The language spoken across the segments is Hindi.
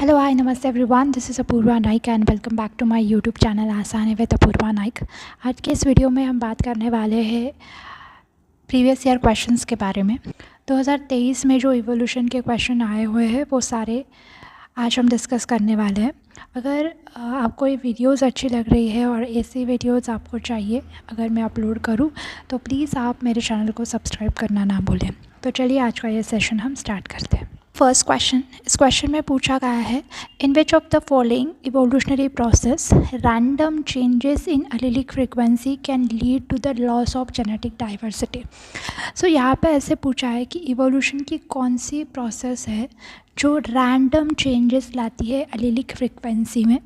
हेलो हाय नमस्ते everyone, this is Apoorva Naik and welcome back to my YouTube channel आसान है विद अपूर्वा नाइक। आज के इस वीडियो में हम बात करने वाले हैं प्रीवियस ईयर क्वेश्चंस के बारे में। 2023 में जो इवोल्यूशन के क्वेश्चन आए हुए हैं वो सारे आज हम डिस्कस करने वाले हैं। अगर आपको ये वीडियोस अच्छी लग रही है और ऐसी वीडियोस आपको चाहिए अगर मैं अपलोड करूँ तो प्लीज़ आप मेरे चैनल को सब्सक्राइब करना ना भूलें। तो चलिए आज का ये सेशन हम स्टार्ट करते हैं। फर्स्ट क्वेश्चन, इस क्वेश्चन में पूछा गया है, in which of the following evolutionary process random changes in allelic frequency can lead to the loss of genetic diversity. So यहाँ पे ऐसे पूछा है कि इवोल्यूशन की कौन सी प्रोसेस है जो रैंडम चेंजेस लाती है एलीलिक फ्रीक्वेंसी में,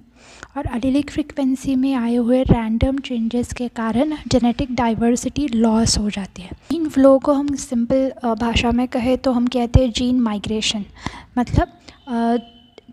और एलीलिक फ्रीक्वेंसी में आए हुए रैंडम चेंजेस के कारण जेनेटिक डाइवर्सिटी लॉस हो जाती है। जीन फ्लो को हम सिंपल भाषा में कहें तो हम कहते हैं जीन माइग्रेशन, मतलब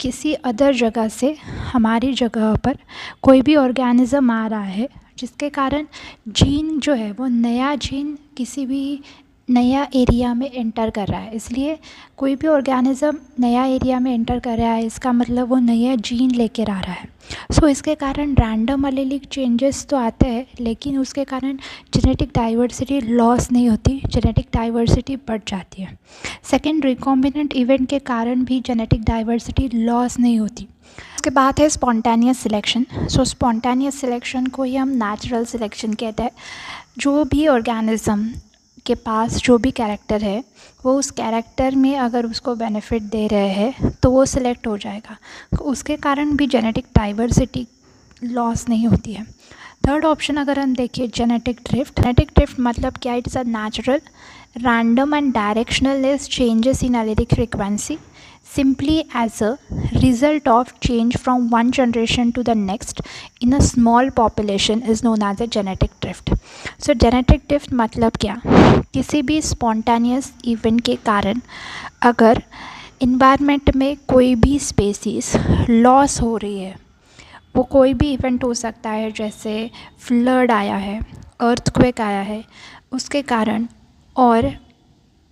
किसी अदर जगह से हमारी जगह पर कोई भी ऑर्गेनिज्म आ रहा है जिसके कारण जीन जो है वो नया जीन किसी भी नया एरिया में एंटर कर रहा है। इसलिए कोई भी ऑर्गेनिज्म नया एरिया में एंटर कर रहा है इसका मतलब वो नया जीन लेकर आ रहा है। सो इसके कारण रैंडम एलीलिक चेंजेस तो आते हैं लेकिन उसके कारण जेनेटिक डाइवर्सिटी लॉस नहीं होती, जेनेटिक डाइवर्सिटी बढ़ जाती है। सेकेंड, रिकॉम्बिनेंट इवेंट के कारण भी जेनेटिक डाइवर्सिटी लॉस नहीं होती। उसके बाद है spontaneous selection. So spontaneous selection को ही हम नेचुरल सिलेक्शन कहते हैं। जो भी ऑर्गेनिज्म के पास जो भी कैरेक्टर है वो उस कैरेक्टर में अगर उसको बेनिफिट दे रहे हैं तो वो सिलेक्ट हो जाएगा, तो उसके कारण भी जेनेटिक डाइवर्सिटी लॉस नहीं होती है। थर्ड ऑप्शन अगर हम देखिए जेनेटिक ड्रिफ्ट मतलब क्या, it's a natural random and directionless changes in allelic frequency simply as a result of change from one generation to the next in a small population is known as a genetic drift. So genetic drift मतलब क्या, किसी भी spontaneous event के कारण अगर environment में कोई भी species loss हो रही है, वो कोई भी इवेंट हो सकता है, जैसे फ्लड आया है, अर्थक्वेक आया है, उसके कारण और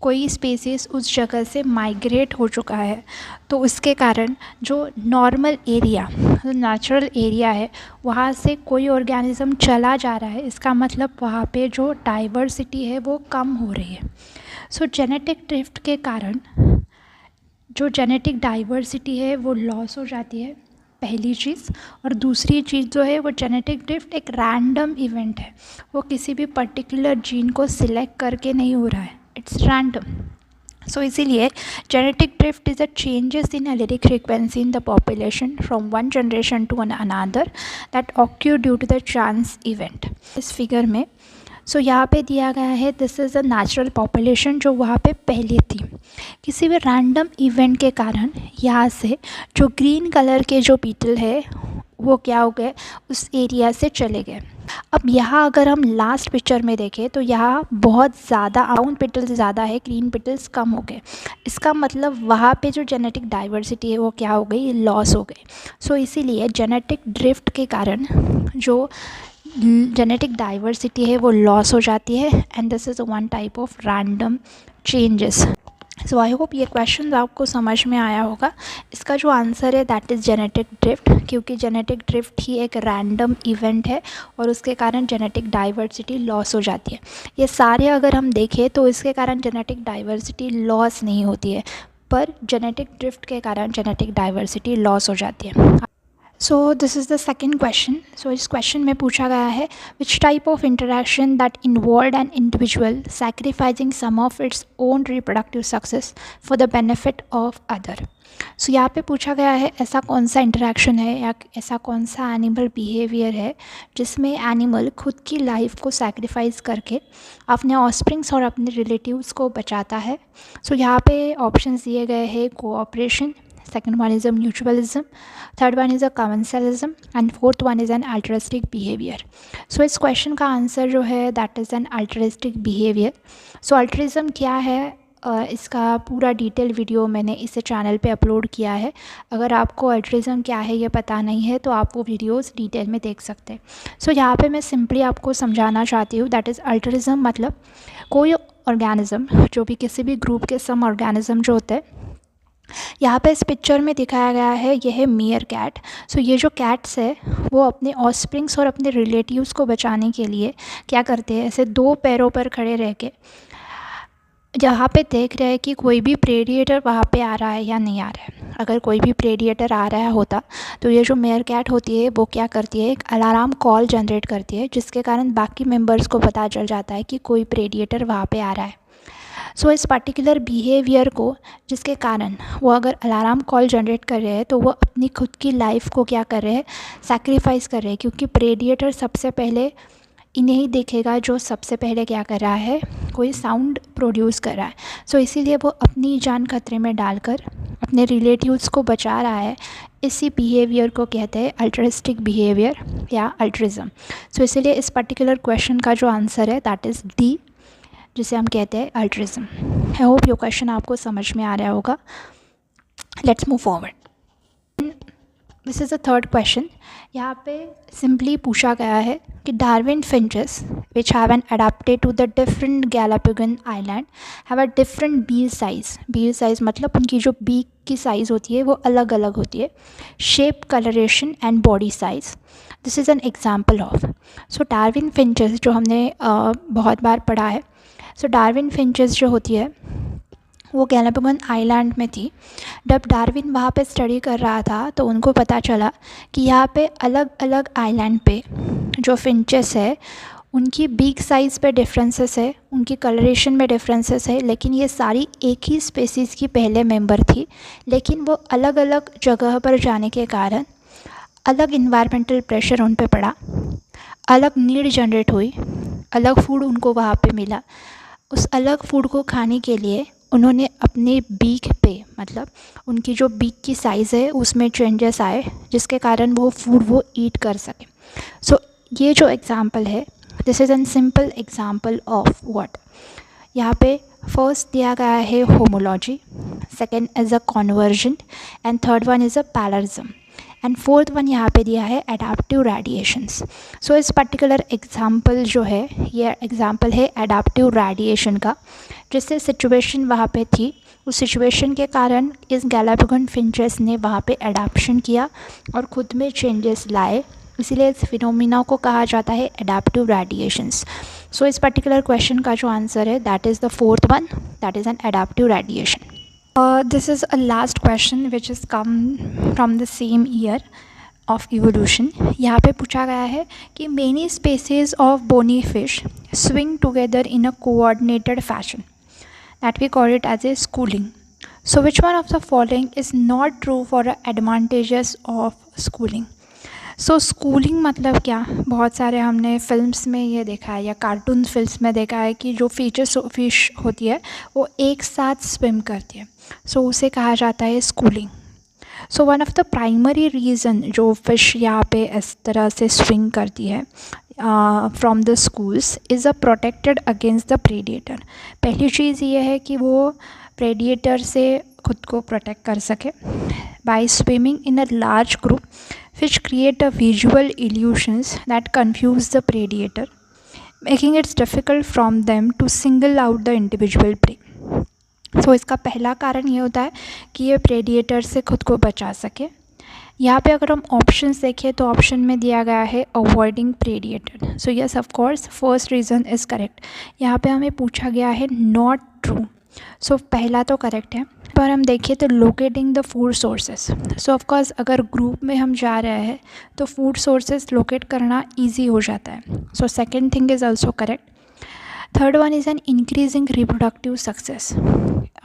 कोई स्पीसीज़ उस जगह से माइग्रेट हो चुका है, तो उसके कारण जो नॉर्मल एरिया, जो नेचुरल एरिया है वहाँ से कोई ऑर्गेनिज्म चला जा रहा है, इसका मतलब वहाँ पे जो डाइवर्सिटी है वो कम हो रही है। सो जेनेटिक ड्रिफ्ट के कारण जो जेनेटिक डाइवर्सिटी है वो लॉस हो जाती है, पहली चीज़। और दूसरी चीज़ जो है वो जेनेटिक ड्रिफ्ट एक रैंडम इवेंट है, वो किसी भी पर्टिकुलर जीन को सिलेक्ट करके नहीं हो रहा है, इट्स रैंडम। सो इसीलिए genetic drift is a changes in allelic frequency in the population from one generation to another that occur due to the chance event. इस फिगर में यहाँ पे दिया गया है, this is a natural population जो वहाँ पे पहले थी। किसी भी रैंडम इवेंट के कारण यहाँ से जो ग्रीन कलर के जो बीटल है वो क्या हो गए, उस एरिया से चले गए। अब यहाँ अगर हम लास्ट पिक्चर में देखें तो यहाँ बहुत ज़्यादा ब्राउन पिटल्स ज़्यादा है, ग्रीन पिटल्स कम हो गए। इसका मतलब वहाँ पे जो जेनेटिक डाइवर्सिटी है वो क्या हो गई, लॉस हो गई। सो इसीलिए जेनेटिक ड्रिफ्ट के कारण जो जेनेटिक डाइवर्सिटी है वो लॉस हो जाती है, and this is one type of random changes. So I hope ये क्वेश्चन आपको समझ में आया होगा। इसका जो आंसर है दैट इज़ जेनेटिक ड्रिफ्ट, क्योंकि जेनेटिक ड्रिफ्ट ही एक रैंडम इवेंट है और उसके कारण जेनेटिक डाइवर्सिटी लॉस हो जाती है। ये सारे अगर हम देखें तो इसके कारण जेनेटिक डाइवर्सिटी लॉस नहीं होती है, पर जेनेटिक ड्रिफ्ट के कारण जेनेटिक डाइवर्सिटी लॉस हो जाती है। So this is the second question. So इस क्वेश्चन में पूछा गया है, which type of interaction that involve an individual sacrificing some of its own reproductive success for the benefit of other. So यहाँ पे पूछा गया है ऐसा कौन सा इंटरेक्शन है या ऐसा कौन सा एनिमल बिहेवियर है जिसमें एनिमल खुद की लाइफ को सैक्रिफाइस करके अपने ऑस्प्रिंग्स और अपने रिलेटिव्स को बचाता है। सो यहाँ पे ऑप्शंस दिए गए हैं, cooperation, second one is a mutualism, third one is a commensalism, and fourth one is an altruistic behavior. So इस क्वेश्चन का आंसर जो है that is an altruistic behavior. So altruism क्या है, इसका पूरा डिटेल वीडियो मैंने इस चैनल पे अपलोड किया है। अगर आपको अल्ट्रिज्म क्या है ये पता नहीं है तो आप वो वीडियोस डिटेल में देख सकते हैं। सो यहाँ पे मैं सिंपली आपको समझाना चाहती हूँ, दैट इज़ अल्ट्रिज्म मतलब कोई ऑर्गेनिज्म जो भी किसी भी ग्रुप के सम ऑर्गेनिज्म जो होते हैं यहाँ पे इस पिक्चर में दिखाया गया है, यह है मेयर कैट। सो ये जो कैट्स है वो अपने ऑस्प्रिंग्स और अपने रिलेटिव्स को बचाने के लिए क्या करते हैं, ऐसे दो पैरों पर खड़े रह के जहाँ पे देख रहे हैं कि कोई भी प्रेडिएटर वहाँ पे आ रहा है या नहीं आ रहा है। अगर कोई भी प्रेडिएटर आ रहा होता तो ये जो मेयर कैट होती है वो क्या करती है, एक अलार्म कॉल जनरेट करती है, जिसके कारण बाकी मेंबर्स को पता चल जाता है कि कोई प्रेडिएटर वहाँ पे आ रहा है। सो इस पर्टिकुलर बिहेवियर को, जिसके कारण वो अगर अलार्म कॉल जनरेट कर रहे हैं तो वो अपनी खुद की लाइफ को क्या कर रहे हैं, सैक्रिफाइस कर रहे हैं, क्योंकि प्रेडिएटर सबसे पहले इन्हें ही देखेगा जो सबसे पहले क्या कर रहा है, कोई साउंड प्रोड्यूस कर रहा है। सो इसीलिए वो अपनी जान खतरे में डालकर अपने रिलेटिव्स को बचा रहा है। इसी बिहेवियर को कहते हैं अल्ट्रिस्टिक बिहेवियर या अल्ट्रिज्म। सो इसीलिए इस पर्टिकुलर क्वेश्चन का जो आंसर है दैट इज़ डी, जिसे हम कहते हैं अल्ट्रिज्म। आई होप ये क्वेश्चन आपको समझ में आ रहा होगा। Let's move forward. This is the third question. यहाँ पे सिंपली पूछा गया है कि Darwin finches which have an adapted to the different Galapagos island have a different beak size. Beak size मतलब उनकी जो बीक की साइज़ होती है वो अलग अलग होती है, shape, colouration and body size. This is an example of. So Darwin finches जो हमने बहुत बार पढ़ा है। सो डार्विन फिंचेस जो होती है वो गैलापागोस आइलैंड में थी। जब डार्विन वहाँ पे स्टडी कर रहा था तो उनको पता चला कि यहाँ पे अलग अलग आइलैंड पे जो फिंचेस है उनकी बीक साइज़ पे डिफरेंसेस है, उनकी कलरेशन में डिफरेंसेस है, लेकिन ये सारी एक ही स्पेसीज़ की पहले मेंबर थी, लेकिन वो अलग अलग जगह पर जाने के कारण अलग इन्वायरमेंटल प्रेशर उन पे पड़ा, अलग नीड जनरेट हुई, अलग फूड उनको वहाँ पे मिला। उस अलग फूड को खाने के लिए उन्होंने अपने बीक पे, मतलब उनकी जो बीक की साइज़ है उसमें चेंजेस आए, जिसके कारण वो फूड वो ईट कर सके। सो ये जो एग्ज़ाम्पल है, this is an simple example of what. यहाँ पे फर्स्ट दिया गया है homology, second is a convergence and third one is a parallelism and fourth one यहाँ पे दिया है एडाप्टिव रेडिएशंस। सो इस पर्टिकुलर एग्ज़ाम्पल जो है ये एग्ज़ाम्पल है एडाप्टिव रेडिएशन का, जिससे सिचुएशन वहाँ पे थी, उस सिचुएशन के कारण इस गैलापागोस फिंचेस ने वहाँ पे एडाप्शन किया और ख़ुद में चेंजेस लाए, इसीलिए इस फिनोमिना को कहा जाता है एडाप्टिव रेडिएशंस। सो इस पर्टिकुलर क्वेश्चन का जो आंसर है that is the fourth one, that is an adaptive radiation. This is a last question which is come from the same year of evolution. यहाँ पे पूछा गया है कि many species of bony fish swing together in a coordinated fashion that we call it as a schooling. So which one of the following is not true for the advantages of schooling? So schooling मतलब क्या, बहुत सारे हमने फिल्म्स में ये देखा है या कार्टून फिल्म्स में देखा है कि जो फिश होती है वो एक साथ स्विम करती है, सो उसे कहा जाता है schooling. So one of the primary reason जो फ़िश यहाँ पे इस तरह से स्विंग करती है from the schools is a protected against the predator. पहली चीज़ ये है कि वो प्रेडिएटर से खुद को प्रोटेक्ट कर सके। By swimming in a large group fish create a visual illusions that confuse the predator, making it difficult from them to single out the individual prey. So इसका पहला कारण ये होता है कि ये प्रेडिएटर से खुद को बचा सके। यहाँ पे अगर हम ऑप्शंस देखें तो ऑप्शन में दिया गया है avoiding predator. So yes of course first reason is correct. यहाँ पे हमें पूछा गया है नॉट ट्रू, सो पहला तो करेक्ट है। पर हम देखें तो locating the food sources, so of course अगर ग्रुप में हम जा रहे हैं तो फूड सोर्सेस लोकेट करना इजी हो जाता है। So second thing is also correct. Third one is an increasing reproductive success.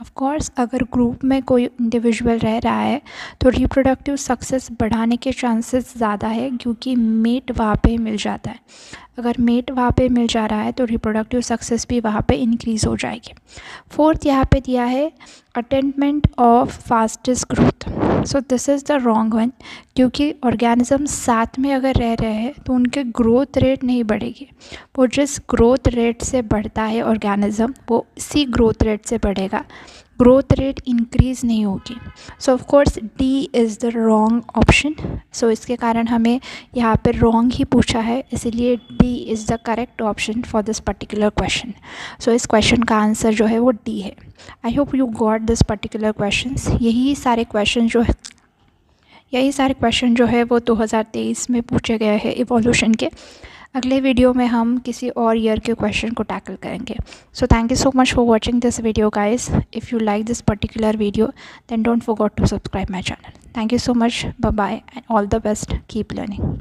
Of course अगर ग्रुप में कोई इंडिविजुअल रह रहा है तो रिप्रोडक्टिव सक्सेस बढ़ाने के चांसेस ज़्यादा है, क्योंकि मेट वहाँ पे मिल जाता है। अगर मेट वहाँ पे मिल जा रहा है तो रिप्रोडक्टिव सक्सेस भी वहाँ पे इंक्रीज़ हो जाएगी। फोर्थ यहाँ पे दिया है attainment of fastest growth. So this is the wrong one, क्योंकि ऑर्गेनिज्म साथ में अगर रह रहे हैं तो उनके ग्रोथ रेट नहीं बढ़ेगी। वो जिस ग्रोथ रेट से बढ़ता है ऑर्गेनिज्म वो इसी ग्रोथ रेट से बढ़ेगा, ग्रोथ रेट इंक्रीज़ नहीं होगी। So of course D is the wrong option. So इसके कारण हमें यहाँ पर रॉन्ग ही पूछा है, इसीलिए D is the correct option for this particular question. So इस क्वेश्चन का आंसर जो है वो डी है। I hope you got this particular questions. यही सारे क्वेश्चन जो है वो 2023 में पूछे गए हैं इवोल्यूशन के। अगले वीडियो में हम किसी और ईयर के क्वेश्चन को टैकल करेंगे। So thank you so much for watching this video guys. If you like this particular video then don't forget to subscribe my channel. Thank you so much, bye bye and all the best, keep learning.